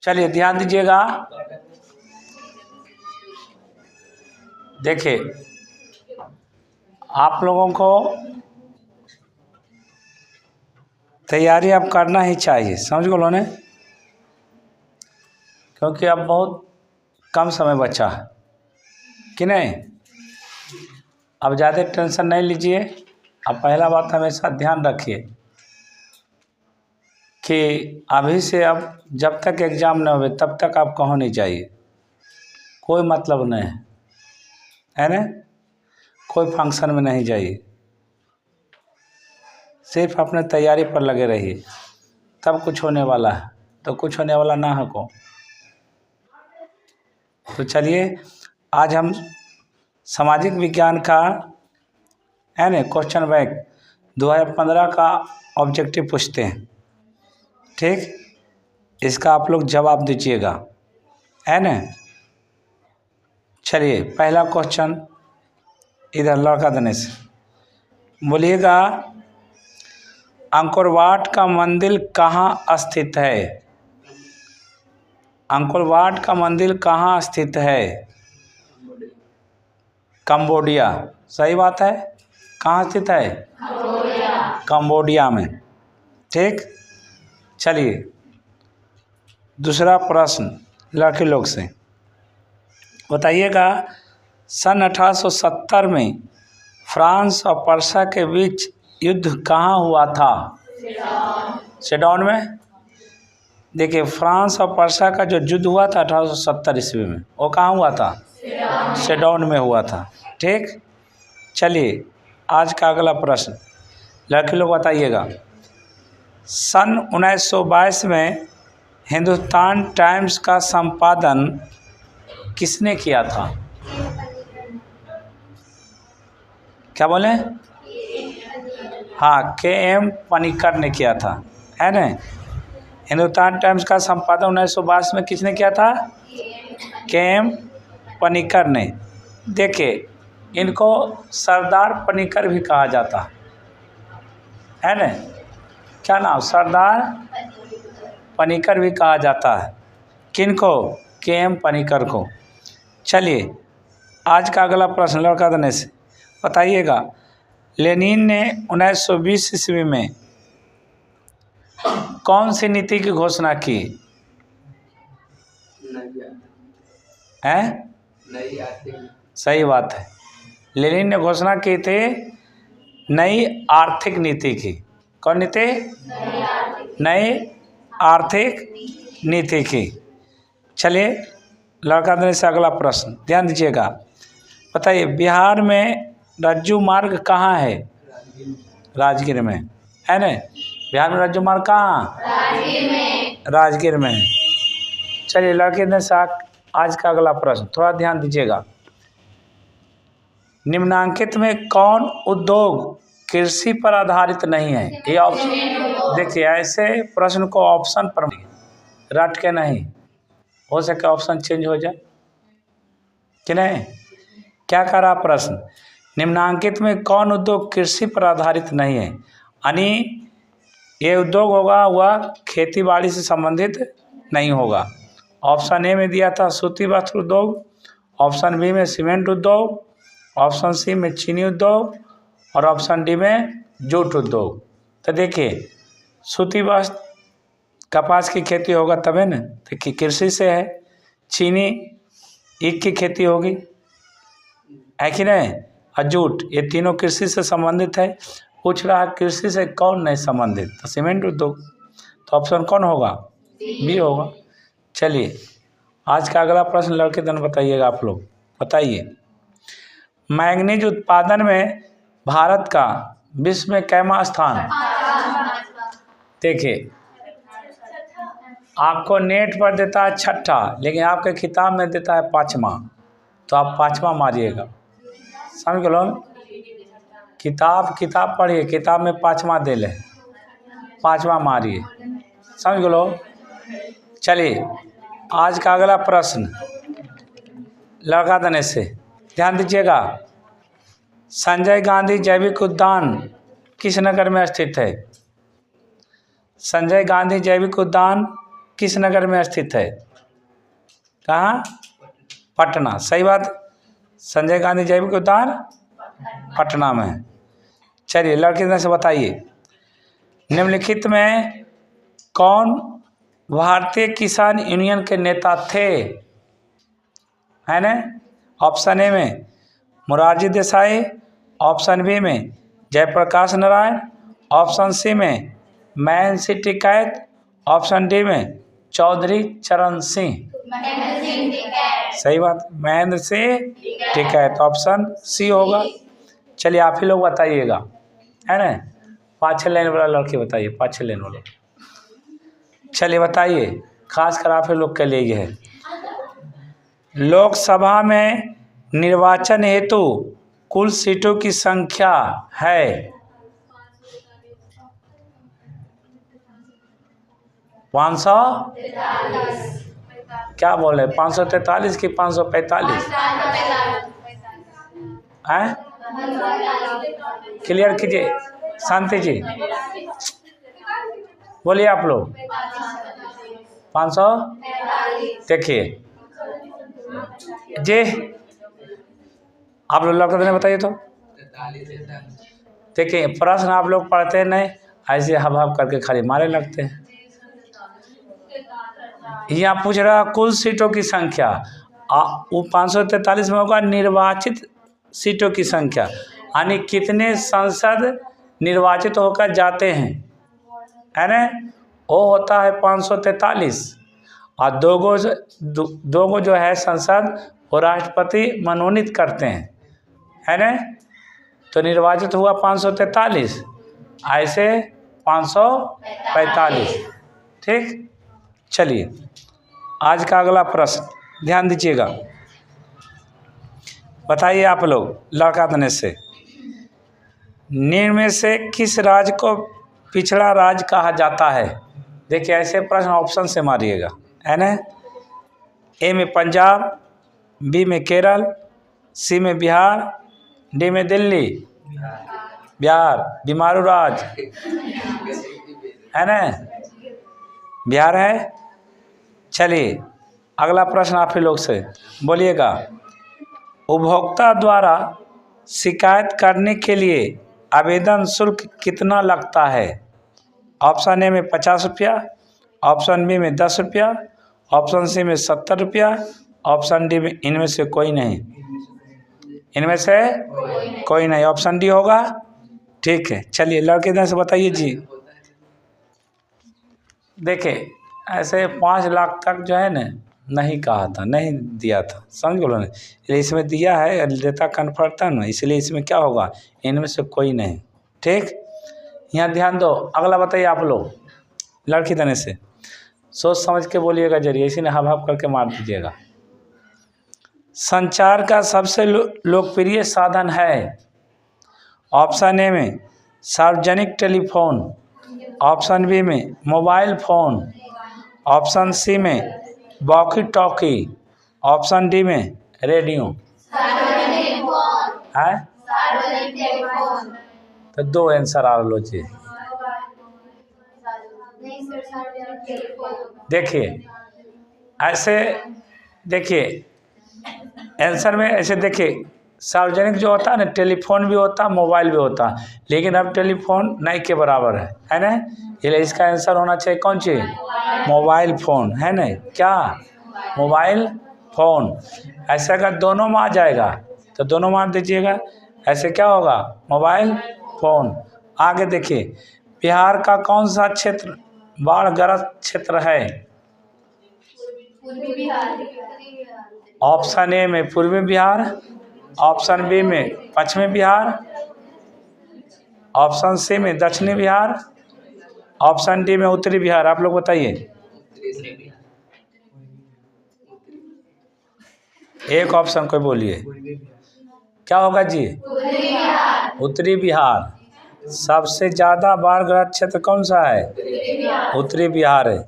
चलिए ध्यान दीजिएगा। देखिए आप लोगों को तैयारी अब करना ही चाहिए, समझ गए लोगों ने, क्योंकि अब बहुत कम समय बचा है कि नहीं। अब ज़्यादा टेंशन नहीं लीजिए। अब पहला बात हमेशा ध्यान रखिए कि अभी से अब जब तक एग्ज़ाम न हो तब तक आप कहीं नहीं जाइए, कोई मतलब नहीं है ना। कोई फंक्शन में नहीं जाइए, सिर्फ अपने तैयारी पर लगे रहिए, तब कुछ होने वाला है, तो कुछ होने वाला ना हो। तो चलिए आज हम सामाजिक विज्ञान का है ना क्वेश्चन बैंक 2015 का ऑब्जेक्टिव पूछते हैं, ठीक। इसका आप लोग जवाब दीजिएगा, है ना। चलिए पहला क्वेश्चन इधर लड़का देने से बोलिएगा, अंकोर वाट का मंदिर कहाँ स्थित है? अंकोर वाट का मंदिर कहाँ स्थित है? कंबोडिया। सही बात है। कहाँ स्थित है? कंबोडिया में, ठीक। चलिए दूसरा प्रश्न लड़के लोग से बताइएगा, सन 1870 में फ्रांस और पर्सा के बीच युद्ध कहाँ हुआ था? सेडौन में। देखिए फ्रांस और पर्सा का जो युद्ध हुआ था 1870 ईस्वी में, वो कहाँ हुआ था? सेडौन में हुआ था, ठीक। चलिए आज का अगला प्रश्न लड़के लोग बताइएगा, सन 1922 में हिंदुस्तान टाइम्स का संपादन किसने किया था? क्या बोले? हाँ, के.एम. पनिकर ने किया था, है ना। हिंदुस्तान टाइम्स का संपादन 1922 में किसने किया था? के.एम. पनिकर ने। देखिए इनको सरदार पनिकर भी कहा जाता है ना। क्या नाम? सरदार पनिकर भी कहा जाता है। किनको? के.एम. पनिकर को। चलिए आज का अगला प्रश्न लड़का देने से बताइएगा, लेनिन ने 1920 ईस्वी में कौन सी नीति की घोषणा की? है? सही बात है। लेनिन ने घोषणा की थी नई आर्थिक नीति की। कौन नीति? नई आर्थिक नीति की। चलिए लड़का देने से अगला प्रश्न ध्यान दीजिएगा, बताइए बिहार में रज्जू मार्ग कहाँ है? राजगीर में, है ना। बिहार में रज्जू मार्ग कहाँ? राजगीर में। चलिए लड़के देने से आज का अगला प्रश्न थोड़ा ध्यान दीजिएगा, निम्नांकित में कौन उद्योग कृषि पर आधारित नहीं है? ये ऑप्शन देखिए, ऐसे प्रश्न को ऑप्शन पर रट के नहीं, हो सके ऑप्शन चेंज हो जाए कि नहीं। क्या कह रहा प्रश्न? निम्नांकित में कौन उद्योग कृषि पर आधारित नहीं है, यानी ये उद्योग होगा वह खेती बाड़ी से संबंधित नहीं होगा। ऑप्शन ए में दिया था सूती वस्त्र उद्योग, ऑप्शन बी में सीमेंट उद्योग, ऑप्शन सी में चीनी उद्योग और ऑप्शन डी में जूट उद्योग। तो देखिए सूती वस्त्र कपास की खेती होगा तबे न, देखिए कृषि से है। चीनी ईख की खेती होगी, है कि नहीं। और जूट, ये तीनों कृषि से संबंधित है। पूछ रहा है कृषि से कौन नहीं संबंधित, तो सीमेंट उद्योग। तो ऑप्शन कौन होगा? बी होगा। चलिए आज का अगला प्रश्न लड़के दिन बताइएगा आप लोग, बताइए मैंगनीज उत्पादन में भारत का विश्व में कैमा स्थान? देखिए आपको नेट पर देता है छठा, लेकिन आपके किताब में देता है पाँचवा, तो आप पाँचवा मारिएगा, समझ गए लोग। किताब पढ़िए, किताब में पाँचवा दे ले, पाँचवा मारिए, समझ गए लोग। चलिए आज का अगला प्रश्न लड़का देने से ध्यान दीजिएगा, संजय गांधी जैविक उद्यान किस नगर में स्थित है? संजय गांधी जैविक उद्यान किस नगर में स्थित है? कहाँ? पटना। सही बात। संजय गांधी जैविक उद्यान पटना में है। चलिए लड़के से बताइए, निम्नलिखित में कौन भारतीय किसान यूनियन के नेता थे? है ना? ऑप्शन ए में मोरारजी देसाई, ऑप्शन बी में जयप्रकाश नारायण, ऑप्शन सी में महेंद्र सिंह टिकैत, ऑप्शन डी में चौधरी चरण सिंह। सही बात, महेंद्र सिंह टिकैत, ऑप्शन सी होगा। चलिए आप ही लोग बताइएगा, है ना? पाँच लेन वाला लड़के बताइए, पाँच लेन वाले। चलिए बताइए, खासकर आप ही लोग के लिए ये है। लोकसभा में निर्वाचन हेतु कुल सीटों की संख्या है 543। क्या बोले, 543 की 545? हैं? क्लियर कीजिए शांति जी, बोलिए आप लोग। 500 देखिए जी, आप लोग लड़का बताइए तो। देखिए प्रश्न आप लोग पढ़ते नहीं, ऐसे हब हब करके खाली मारे लगते हैं। यहाँ पूछ रहा कुल सीटों की संख्या, वो 543 में होगा निर्वाचित सीटों की संख्या, यानी कितने सांसद निर्वाचित होकर जाते हैं, है ना? वो होता है 543। और दो गो जो है संसद वो राष्ट्रपति मनोनीत करते हैं, है ना? तो निर्वाचित हुआ 543, ऐसे 545। ठीक, चलिए आज का अगला प्रश्न ध्यान दीजिएगा। बताइए आप लोग लड़का तने से, निम्न में से किस राज्य को पिछड़ा राज्य कहा जाता है? देखिए ऐसे प्रश्न ऑप्शन से मारिएगा, है ना? ए में पंजाब, बी में केरल, सी में बिहार, डी में दिल्ली। बिहार बीमारू राज्य, है ना? बिहार है। चलिए अगला प्रश्न आप ही लोग से बोलिएगा, उपभोक्ता द्वारा शिकायत करने के लिए आवेदन शुल्क कितना लगता है? ऑप्शन ए में 50 रुपया, ऑप्शन बी में 10 रुपया, ऑप्शन सी में 70 रुपया, ऑप्शन डी में इनमें से कोई नहीं। इनमें से कोई नहीं, ऑप्शन डी होगा। ठीक है, चलिए लड़के इधर से बताइए जी। देखिए ऐसे 5 लाख तक जो है ना नहीं कहा था, नहीं दिया था, समझ बोलो ना, इसलिए इसमें दिया है, देता कन्फर्म था ना, इसलिए इसमें क्या होगा, इनमें से कोई नहीं। ठीक, यहाँ ध्यान दो। अगला बताइए आप लोग लड़की देने से, सोच समझ के बोलिएगा जरिए, इसी ने हब हब करके मार दीजिएगा। संचार का सबसे लोकप्रिय साधन है? ऑप्शन ए में सार्वजनिक टेलीफोन, ऑप्शन बी में मोबाइल फ़ोन, ऑप्शन सी में वॉकी टॉकी, ऑप्शन डी में रेडियो। है तो 2 आंसर आ लो जी। देखिए ऐसे, देखिए आंसर में ऐसे देखिए, सार्वजनिक जो होता है ना, टेलीफोन भी होता, मोबाइल भी होता, लेकिन अब टेलीफोन नहीं के बराबर है ना? इसलिए इसका आंसर होना चाहिए कौन चीज़? मोबाइल फ़ोन, है ना? क्या मोबाइल फ़ोन। ऐसे अगर दोनों में आ जाएगा तो दोनों मार दीजिएगा, ऐसे क्या होगा? Mobile phone. आगे देखिए, बिहार का कौन सा क्षेत्र बाढ़ग्रस्त क्षेत्र है? ऑप्शन ए में पूर्वी बिहार, ऑप्शन बी में पश्चिमी बिहार, ऑप्शन सी में दक्षिणी बिहार, ऑप्शन डी में उत्तरी बिहार। आप लोग बताइए, एक ऑप्शन कोई बोलिए, क्या होगा जी? उत्तरी बिहार। सबसे ज़्यादा बाढ़ग्रस्त क्षेत्र कौन सा है? उत्तरी बिहार है।